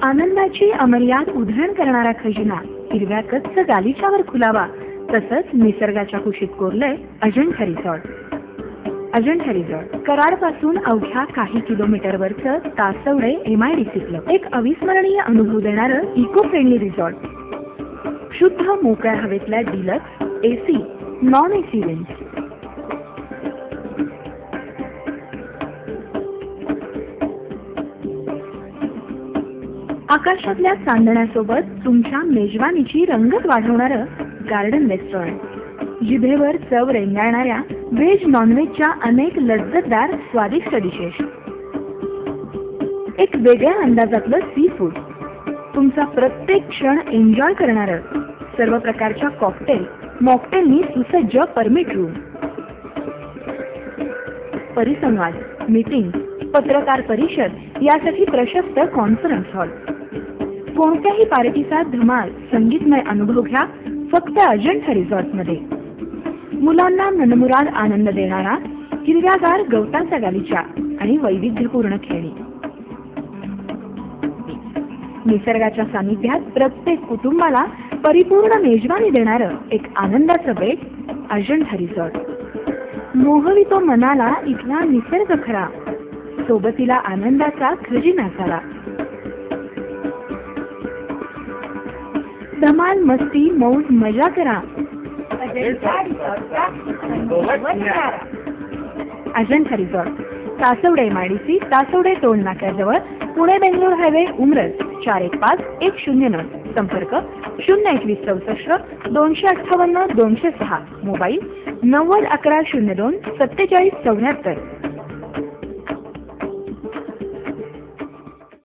आनंदाची अमर्याद उधळण करणारा खजिना हिरव्या कच्च गालिच्यावर खुलावा, तसंच निसर्गाच्या कुशीत कोरलंय अजंठा रिसॉर्ट. अजंठा रिसॉर्ट कराड पासून अवघ्या काही किलोमीटरवरचं तासवडे MIDCतलं एक अविस्मरणीय अनुभव देणारं इको फ्रेंडली रिसॉर्ट. शुद्ध मोकळ्या हवेतल्या deluxe AC non AC rooms, आकाशातल्या चांदण्यासोबत तुमच्या मेजवानीची रंगत वाढवणारं गार्डन रेस्टॉरंट, जिभेवर चव रेंगाळणाऱ्या व्हेज नॉनव्हेजच्या अनेक लज्जतदार स्वादिष्ट डिशेस, एक वेगळ्या अंदाजातलं सी फूड, तुमचा प्रत्येक क्षण एन्जॉय करणारं सर्व प्रकारच्या कॉकटेल मॉकटेलनी सुसज्ज परमिट रूम, परिसंवाद, मीटिंग, पत्रकार परिषद यासाठी प्रशस्त कॉन्फरन्स हॉल. कोणत्याही पार्टीचा धमाल संगीतमय अनुभव घ्या फक्त अजंठा रिसॉर्टमध्ये. मुलांना मनमुराद आनंद देणारा हिरव्यागार गवताचा गालिचा आणि वैविध्यपूर्ण खेळणी. निसर्गाच्या सानिध्यात प्रत्येक कुटुंबाला परिपूर्ण मेजवानी देणारं एक आनंदाचं बेट अजंठा रिसॉर्ट. मोहवितो मनाला इथला निसर्ग खरा, सोबतीला आनंदाचा खजिना सारा. धमाल मस्ती मौज मजा करा. Ajanta resort, Taswade MIDC, Taswade toll नाक्याजवळ, पुणे बेंगलोर हायवे, उमरज 415109. संपर्क 02164 258 206. मोबाईल 90 11 02 47 74.